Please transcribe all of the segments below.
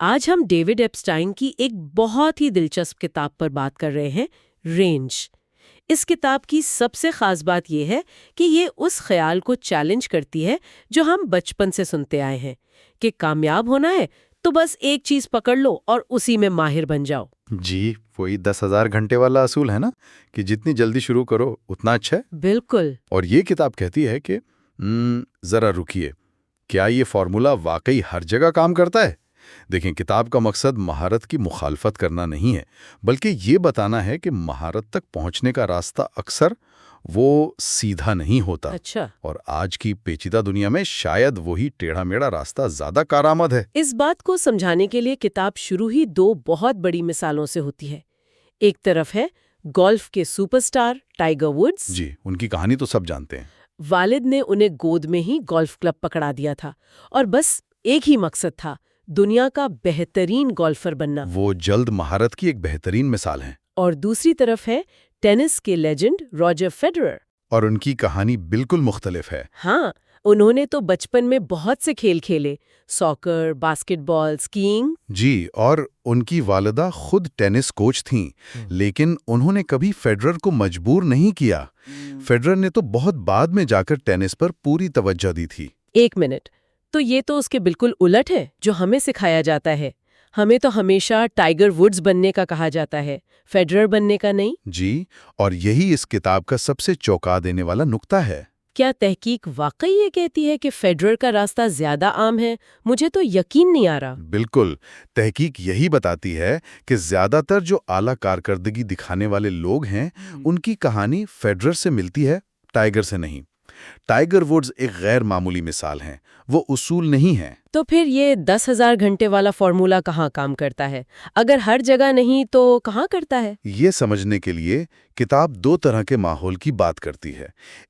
آج ہم David Epstein کی ایک بہت ہی دلچسپ کتاب پر بات کر رہے ہیں، رینج۔ اس کتاب کی سب سے خاص بات یہ ہے کہ یہ اس خیال کو چیلنج کرتی ہے جو ہم بچپن سے سنتے آئے ہیں کہ کامیاب ہونا ہے تو بس ایک چیز پکڑ لو اور اسی میں ماہر بن جاؤ۔ جی، وہی 10,000 گھنٹے والا اصول ہے نا، کہ جتنی جلدی شروع کرو اتنا اچھا ہے۔ بالکل۔ اور یہ کتاب کہتی ہے کہ ذرا رکیے، کیا یہ فارمولا واقعی ہر جگہ کام کرتا ہے؟ دیکھیں، کتاب کا مقصد مہارت کی مخالفت کرنا نہیں ہے، بلکہ یہ بتانا ہے کہ مہارت تک پہنچنے کا راستہ اکثر وہ سیدھا نہیں ہوتا۔ اچھا۔ اور آج کی پیچیدہ دنیا میں شاید وہی ٹیڑھا میڑھا راستہ زیادہ کارآمد ہے۔ اس بات کو سمجھانے کے لیے کتاب شروع ہی دو بہت بڑی مثالوں سے ہوتی ہے۔ ایک طرف ہے گولف کے سپر سٹار ٹائیگر ووڈز۔ جی، ان کی کہانی تو سب جانتے ہیں۔ والد نے انہیں گود میں ہی گولف کلب پکڑا دیا تھا اور بس ایک ہی مقصد تھا، دنیا کا بہترین گولفر بننا۔ وہ جلد مہارت کی ایک بہترین مثال ہیں۔ اور دوسری طرف ہے ٹینس کے لیجنڈ راجر فیڈرر۔ اور ان کی کہانی بالکل مختلف ہے۔ ہاں، انہوں نے تو بچپن میں بہت سے کھیل کھیلے، ساکر، باسکٹ بال، اسکیئنگ۔ جی، اور ان کی والدہ خود ٹینس کوچ تھیں، لیکن انہوں نے کبھی فیڈرر کو مجبور نہیں کیا۔ فیڈرر نے تو بہت بعد میں جا کر ٹینس پر پوری توجہ دی تھی۔ ایک منٹ، تو یہ تو اس کے بالکل الٹ ہے جو ہمیں سکھایا جاتا ہے۔ ہمیں تو ہمیشہ ٹائیگر ووڈز بننے کا کہا جاتا ہے، فیڈرر بننے کا نہیں۔ جی، اور یہی اس کتاب کا سب سے چونکا دینے والا نقطہ ہے۔ کیا تحقیق واقعی یہ کہتی ہے کہ فیڈرر کا راستہ زیادہ عام ہے؟ مجھے تو یقین نہیں آ رہا۔ بالکل، تحقیق یہی بتاتی ہے کہ زیادہ تر جو اعلیٰ کارکردگی دکھانے والے لوگ ہیں، ان کی کہانی فیڈرر سے ملتی ہے، ٹائیگر سے نہیں۔ ٹائیگر ووڈز ایک غیر معمولی مثال ہیں، وہ اصول نہیں ہیں۔ تو پھر یہ 10,000 گھنٹے والا فارمولا کہاں کام کرتا ہے؟ اگر ہر جگہ نہیں تو کہاں کرتا ہے؟ یہ سمجھنے کے لیے کتاب دو طرح کے ماحول کی بات کرتی ہے۔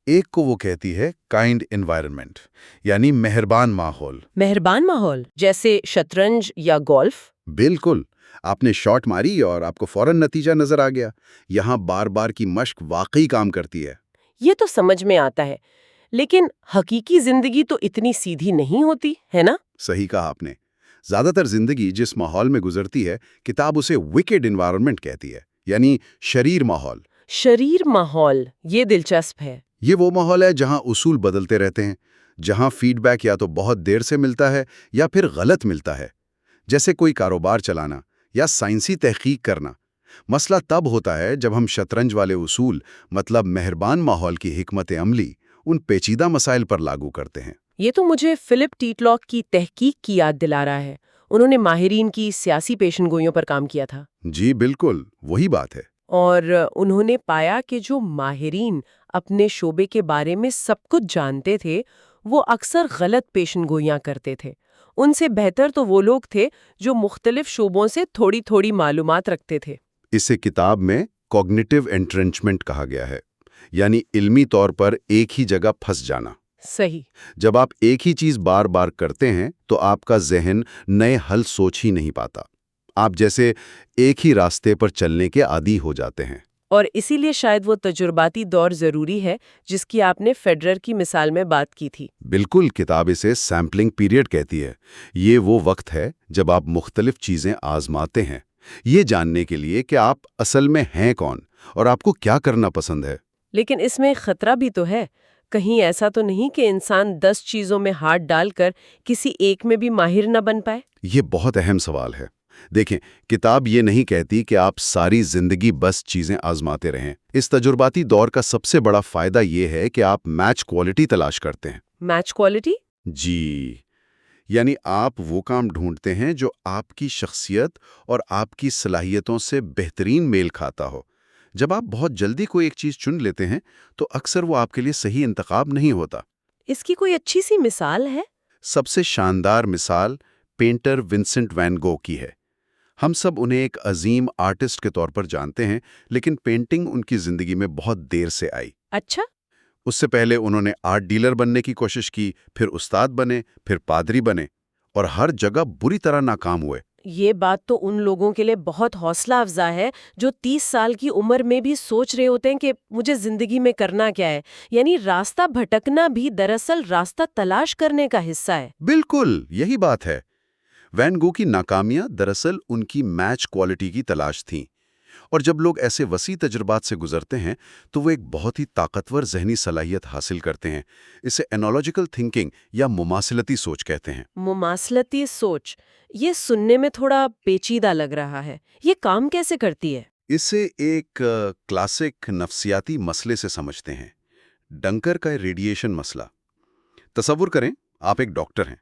ایک کو وہ کہتی ہے کائنڈ انوائرنمنٹ، یعنی مہربان ماحول۔ مہربان ماحول جیسے شطرنج یا گولف؟ بالکل، آپ نے شاٹ ماری اور آپ کو فوراً نتیجہ نظر آ گیا۔ یہاں بار بار کی مشق واقعی کام کرتی ہے۔ یہ تو سمجھ میں آتا ہے، لیکن حقیقی زندگی تو اتنی سیدھی نہیں ہوتی ہے نا؟ صحیح کہا آپ نے۔ زیادہ تر زندگی جس ماحول میں گزرتی ہے، کتاب اسے وکڈ انوائرنمنٹ کہتی ہے، یعنی شریر ماحول۔ شریر ماحول، یہ دلچسپ ہے۔ یہ وہ ماحول ہے جہاں اصول بدلتے رہتے ہیں، جہاں فیڈ بیک یا تو بہت دیر سے ملتا ہے یا پھر غلط ملتا ہے، جیسے کوئی کاروبار چلانا یا سائنسی تحقیق کرنا۔ مسئلہ تب ہوتا ہے جب ہم شطرنج والے اصول، مطلب مہربان ماحول کی حکمت عملی، ان پیچیدہ مسائل پر لاگو کرتے ہیں۔ یہ تو مجھے فلپ ٹیٹلاک کی تحقیق کی یاد دلا رہا ہے۔ انہوں نے ماہرین کی سیاسی پیشن گوئیوں پر کام کیا تھا۔ جی بالکل، وہی بات ہے۔ اور انہوں نے پایا کہ جو ماہرین اپنے شعبے کے بارے میں سب کچھ جانتے تھے، وہ اکثر غلط پیشن گوئیاں کرتے تھے۔ ان سے بہتر تو وہ لوگ تھے جو مختلف شعبوں سے تھوڑی تھوڑی معلومات رکھتے تھے۔ اسے کتاب میں کوگنیٹو انٹرنچمنٹ کہا گیا ہے، یعنی علمی طور پر ایک ہی جگہ پھنس جانا۔ صحیح۔ جب آپ ایک ہی چیز بار بار کرتے ہیں تو آپ کا ذہن نئے حل سوچ ہی نہیں پاتا۔ آپ جیسے ایک ہی راستے پر چلنے کے عادی ہو جاتے ہیں۔ اور اسی لیے شاید وہ تجرباتی دور ضروری ہے جس کی آپ نے فیڈرر کی مثال میں بات کی تھی۔ بالکل، کتاب اسے سیمپلنگ پیریڈ کہتی ہے۔ یہ وہ وقت ہے جب آپ مختلف چیزیں آزماتے ہیں، یہ جاننے کے لیے کہ آپ اصل میں ہیں کون اور آپ کو کیا کرنا پسند ہے۔ لیکن اس میں خطرہ بھی تو ہے، کہیں ایسا تو نہیں کہ انسان 10 چیزوں میں ہاتھ ڈال کر کسی ایک میں بھی ماہر نہ بن پائے؟ یہ بہت اہم سوال ہے۔ دیکھیں، کتاب یہ نہیں کہتی کہ آپ ساری زندگی بس چیزیں آزماتے رہیں۔ اس تجرباتی دور کا سب سے بڑا فائدہ یہ ہے کہ آپ میچ کوالٹی تلاش کرتے ہیں۔ Match quality? جی، یعنی آپ وہ کام ڈھونڈتے ہیں جو آپ کی شخصیت اور آپ کی صلاحیتوں سے بہترین میل کھاتا ہو۔ جب آپ بہت جلدی کوئی ایک چیز چن لیتے ہیں تو اکثر وہ آپ کے لیے صحیح انتخاب نہیں ہوتا۔ اس کی کوئی اچھی سی مثال ہے؟ سب سے شاندار مثال پینٹر ونسنٹ وین گو کی ہے۔ ہم سب انہیں ایک عظیم آرٹسٹ کے طور پر جانتے ہیں، لیکن پینٹنگ ان کی زندگی میں بہت دیر سے آئی۔ اچھا۔ اس سے پہلے انہوں نے آرٹ ڈیلر بننے کی کوشش کی، پھر استاد بنے، پھر پادری بنے، اور ہر جگہ بری طرح ناکام ہوئے۔ یہ بات تو ان لوگوں کے لیے بہت حوصلہ افزا ہے جو 30 سال کی عمر میں بھی سوچ رہے ہوتے ہیں کہ مجھے زندگی میں کرنا کیا ہے۔ یعنی راستہ بھٹکنا بھی دراصل راستہ تلاش کرنے کا حصہ ہے۔ بالکل، یہی بات ہے۔ وین گو کی ناکامیاں دراصل ان کی میچ کوالٹی کی تلاش تھیں، اور جب لوگ ایسے وسیع تجربات سے گزرتے ہیں تو وہ ایک بہت ہی طاقتور ذہنی صلاحیت حاصل کرتے ہیں۔ اسے انالوجیکل تھنکنگ یا مماثلتی سوچ کہتے ہیں۔ مماثلتی سوچ، یہ سننے میں تھوڑا پیچیدہ لگ رہا ہے، یہ کام کیسے کرتی ہے؟ اسے ایک کلاسک نفسیاتی مسئلے سے سمجھتے ہیں، ڈنکر کا ریڈیشن مسئلہ۔ تصور کریں، آپ ایک ڈاکٹر ہیں،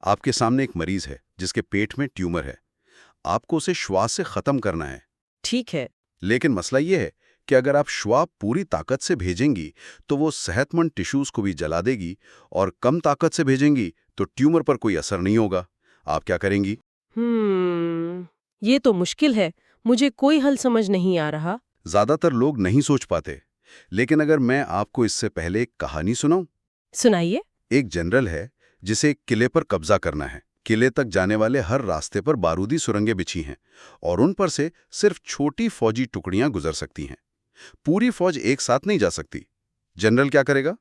آپ کے سامنے ایک مریض ہے جس کے پیٹ میں ٹیومر ہے، آپ کو اسے شعاع سے ختم کرنا ہے۔ ٹھیک ہے۔ لیکن مسئلہ یہ ہے کہ اگر آپ شعاع پوری طاقت سے بھیجیں گی تو وہ صحت مند ٹیشوز کو بھی جلا دے گی، اور کم طاقت سے بھیجیں گی تو ٹیومر پر کوئی اثر نہیں ہوگا۔ آپ کیا کریں گی؟ یہ تو مشکل ہے، مجھے کوئی حل سمجھ نہیں آ رہا۔ زیادہ تر لوگ نہیں سوچ پاتے، لیکن اگر میں آپ کو اس سے پہلے ایک کہانی سناؤں۔ سنائیے۔ ایک جنرل ہے جسے ایک قلعے پر قبضہ کرنا ہے۔ قلعے تک جانے والے ہر راستے پر بارودی سرنگیں بچھی ہیں، اور ان پر سے صرف چھوٹی فوجی ٹکڑیاں گزر سکتی ہیں۔ پوری فوج ایک ساتھ نہیں جا سکتی۔ جنرل کیا کرے گا؟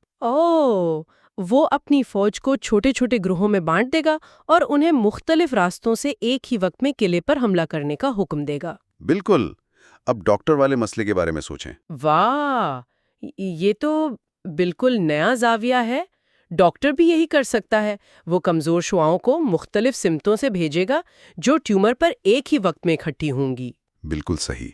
وہ اپنی فوج کو چھوٹے چھوٹے گروہوں میں بانٹ دے گا اور انہیں مختلف راستوں سے ایک ہی وقت میں قلعے پر حملہ کرنے کا حکم دے گا۔ بالکل۔ اب ڈاکٹر والے مسئلے کے بارے میں سوچیں۔ واہ، یہ تو بالکل نیا زاویہ ہے۔ ڈاکٹر بھی یہی کر سکتا ہے، وہ کمزور شعاؤں کو مختلف سمتوں سے بھیجے گا جو ٹیومر پر ایک ہی وقت میں اکٹھی ہوں گی۔ بالکل صحیح۔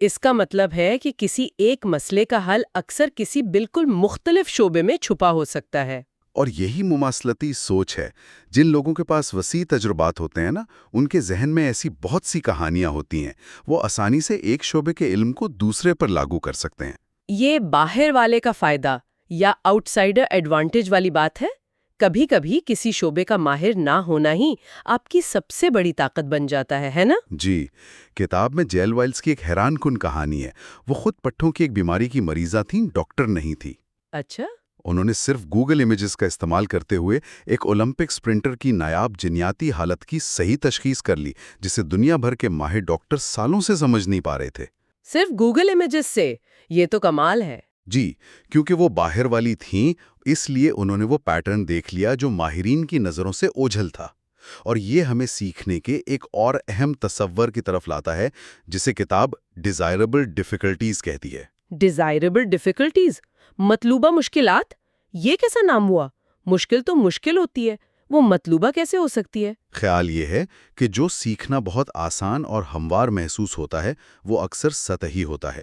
اس کا مطلب ہے کہ کسی ایک مسئلے کا حل اکثر کسی بالکل مختلف شعبے میں چھپا ہو سکتا ہے۔ اور یہی مماثلتی سوچ ہے۔ جن لوگوں کے پاس وسیع تجربات ہوتے ہیں ان کے ذہن میں ایسی بہت سی کہانیاں ہوتی ہیں، وہ آسانی سے ایک شعبے کے علم کو دوسرے پر لاگو کر سکتے ہیں۔ یہ باہر والے کا فائدہ یا آؤٹ سائڈر ایڈوانٹیج والی بات ہے۔ کبھی کبھی کسی شعبے کا ماہر نہ ہونا ہی آپ کی سب سے بڑی طاقت بن جاتا ہے نا؟ جی، کتاب میں جیل وائلز کی ایک حیران کن کہانی ہے۔ وہ خود پٹھوں کی ایک بیماری کی مریضہ تھیں، ڈاکٹر نہیں تھی۔ اچھا۔ انہوں نے صرف گوگل امیجز کا استعمال کرتے ہوئے ایک اولمپک سپرنٹر کی نایاب جنیاتی حالت کی صحیح تشخیص کر لی، جسے دنیا بھر کے ماہر ڈاکٹر سالوں سے سمجھ نہیں پا رہے تھے۔ صرف گوگل امیجز سے؟ یہ تو کمال ہے۔ جی، کیونکہ وہ باہر والی تھیں، اس لیے انہوں نے وہ پیٹرن دیکھ لیا جو ماہرین کی نظروں سے اوجھل تھا۔ اور یہ ہمیں سیکھنے کے ایک اور اہم تصور کی طرف لاتا ہے، جسے کتاب ڈیزائربل ڈیفیکلٹیز کہتی ہے۔ ڈیزائربل ڈیفیکلٹیز، مطلوبہ مشکلات؟ یہ کیسا نام ہوا؟ مشکل تو مشکل ہوتی ہے، وہ مطلوبہ کیسے ہو سکتی ہے؟ خیال یہ ہے کہ جو سیکھنا بہت آسان اور ہموار محسوس ہوتا ہے وہ اکثر سطحی ہوتا ہے۔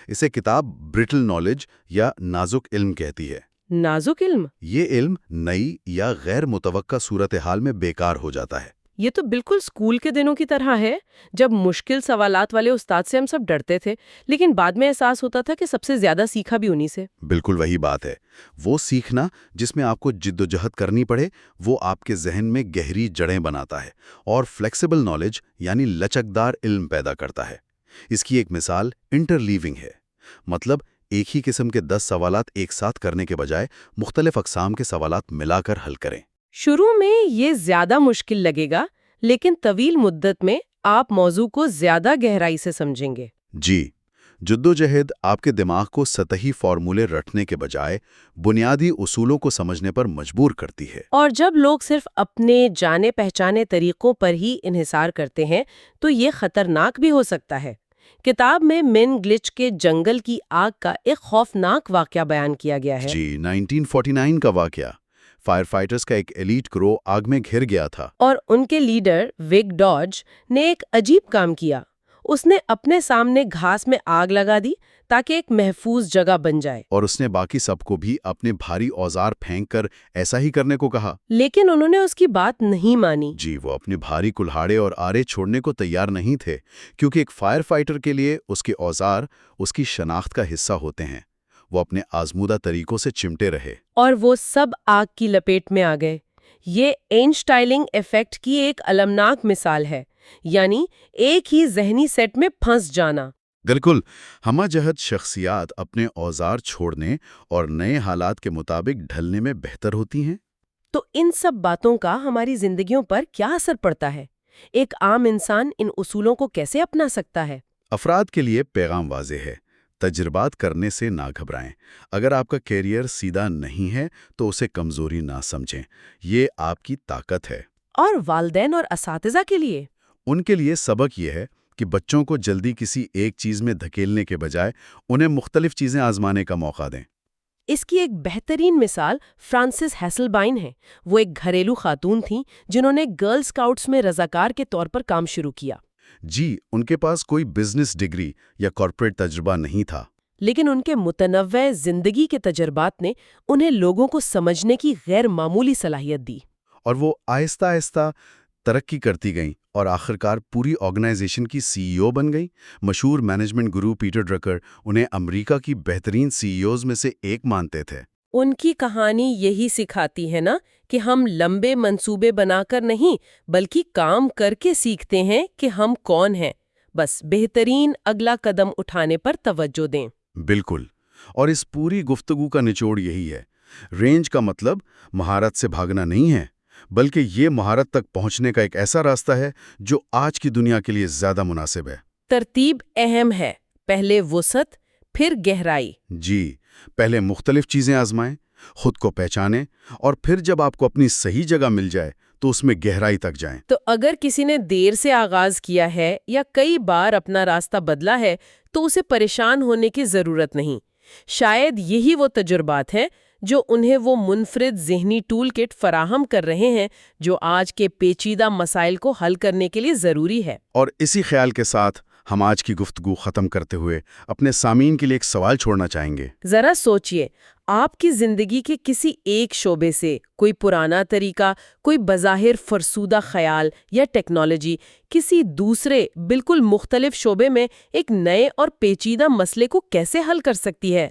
اسے کتاب برٹل نالج یا نازک علم کہتی ہے۔ نازک علم؟ یہ علم نئی یا غیر متوقع صورتحال میں بیکار ہو جاتا ہے۔ یہ تو بالکل اسکول کے دنوں کی طرح ہے، جب مشکل سوالات والے استاد سے ہم سب ڈرتے تھے، لیکن بعد میں احساس ہوتا تھا کہ سب سے زیادہ سیکھا بھی انہی سے۔ بالکل وہی بات ہے۔ وہ سیکھنا جس میں آپ کو جد و جہد کرنی پڑے، وہ آپ کے ذہن میں گہری جڑیں بناتا ہے اور فلیکسیبل نالج یعنی لچکدار علم پیدا کرتا ہے۔ اس کی ایک مثال انٹرلیونگ ہے، مطلب ایک ہی قسم کے 10 سوالات ایک ساتھ کرنے کے بجائے مختلف اقسام کے سوالات ملا کر حل کریں۔ شروع میں یہ زیادہ مشکل لگے گا، لیکن طویل مدت میں آپ موضوع کو زیادہ گہرائی سے سمجھیں گے۔ جی، جدوجہد آپ کے دماغ کو سطحی فارمولے رٹنے کے بجائے بنیادی اصولوں کو سمجھنے پر مجبور کرتی ہے۔ اور جب لوگ صرف اپنے جانے پہچانے طریقوں پر ہی انحصار کرتے ہیں تو یہ خطرناک بھی ہو سکتا ہے۔ کتاب میں مین گلچ کے جنگل کی آگ کا ایک خوفناک واقعہ بیان کیا گیا ہے۔ جی، 1949 کا واقعہ۔ فائر فائٹرز کا ایک ایلیٹ گروہ آگ میں گھر گیا تھا، اور ان کے لیڈر وگ ڈاج نے ایک عجیب کام کیا۔ اس نے اپنے سامنے گھاس میں آگ لگا دی تاکہ ایک محفوظ جگہ بن جائے، اور اس نے باقی سب کو بھی اپنے بھاری اوزار پھینک کر ایسا ہی کرنے کو کہا۔ لیکن انہوں نے اس کی بات نہیں مانی۔ جی، وہ اپنے بھاری کلہاڑے اور آرے چھوڑنے کو تیار نہیں تھے، کیونکہ ایک فائر فائٹر کے لیے اس کے اوزار اس کی شناخت کا حصہ ہوتے ہیں۔ وہ اپنے آزمودہ طریقوں سے چمٹے رہے، اور وہ سب آگ کی لپیٹ میں آ گئے۔ یہ اینشٹائلنگ ایفیکٹ کی ایک المناک مثال ہے، یعنی ایک ہی ذہنی سیٹ میں پھنس جانا۔ بالکل۔ ہمہ جہت شخصیات اپنے اوزار چھوڑنے اور نئے حالات کے مطابق ڈھلنے میں بہتر ہوتی ہیں۔ تو ان سب باتوں کا ہماری زندگیوں پر کیا اثر پڑتا ہے؟ ایک عام انسان ان اصولوں کو کیسے اپنا سکتا ہے؟ افراد کے لیے پیغام واضح ہے: تجربات کرنے سے نہ گھبرائیں۔ اگر آپ کا کیریئر سیدھا نہیں ہے تو اسے کمزوری نہ سمجھیں، یہ آپ کی طاقت ہے۔ اور والدین اور اساتذہ کے لیے؟ ان کے لیے سبق یہ ہے کہ بچوں کو جلدی کسی ایک چیز میں دھکیلنے کے بجائے انہیں مختلف چیزیں آزمانے کا موقع دیں۔ اس کی ایک بہترین مثال فرانسس ہیسلبائن ہے۔ وہ ایک گھریلو خاتون تھیں جنہوں نے گرل اسکاؤٹس میں رضاکار کے طور پر کام شروع کیا۔ جی، ان کے پاس کوئی بزنس ڈگری یا کارپوریٹ تجربہ نہیں تھا، لیکن ان کے متنوع زندگی کے تجربات نے انہیں لوگوں کو سمجھنے کی غیر معمولی صلاحیت دی۔ اور وہ آہستہ آہستہ ترقی کرتی گئیں اور آخرکار پوری آرگنائزیشن کی سی ای او بن گئیں۔ مشہور مینجمنٹ گرو پیٹر ڈرکر انہیں امریکہ کی بہترین سی ای اوز میں سے ایک مانتے تھے۔ ان کی کہانی یہی سکھاتی ہے نا کہ ہم لمبے منصوبے بنا کر نہیں بلکہ کام کر کے سیکھتے ہیں کہ ہم کون ہیں، بس بہترین اگلا قدم اٹھانے پر توجہ دیں۔ بالکل، اور اس پوری گفتگو کا نچوڑ یہی ہے۔ رینج کا مطلب مہارت سے بھاگنا نہیں ہے، بلکہ یہ مہارت تک پہنچنے کا ایک ایسا راستہ ہے جو آج کی دنیا کے لیے زیادہ مناسب ہے۔ ترتیب اہم ہے، پہلے وسعت پھر گہرائی۔ جی، پہلے مختلف چیزیں آزمائیں، خود کو پہچانیں، اور پھر جب آپ کو اپنی صحیح جگہ مل جائے تو اس میں گہرائی تک جائیں۔ تو اگر کسی نے دیر سے آغاز کیا ہے یا کئی بار اپنا راستہ بدلا ہے تو اسے پریشان ہونے کی ضرورت نہیں۔ شاید یہی وہ تجربات ہیں جو انہیں وہ منفرد ذہنی ٹول کٹ فراہم کر رہے ہیں جو آج کے پیچیدہ مسائل کو حل کرنے کے لیے ضروری ہے۔ اور اسی خیال کے ساتھ ہم آج کی گفتگو ختم کرتے ہوئے اپنے سامعین کے لیے ایک سوال چھوڑنا چاہیں گے۔ ذرا سوچئے، آپ کی زندگی کے کسی ایک شعبے سے کوئی پرانا طریقہ، کوئی بظاہر فرسودہ خیال یا ٹیکنالوجی کسی دوسرے بالکل مختلف شعبے میں ایک نئے اور پیچیدہ مسئلے کو کیسے حل کر سکتی ہے؟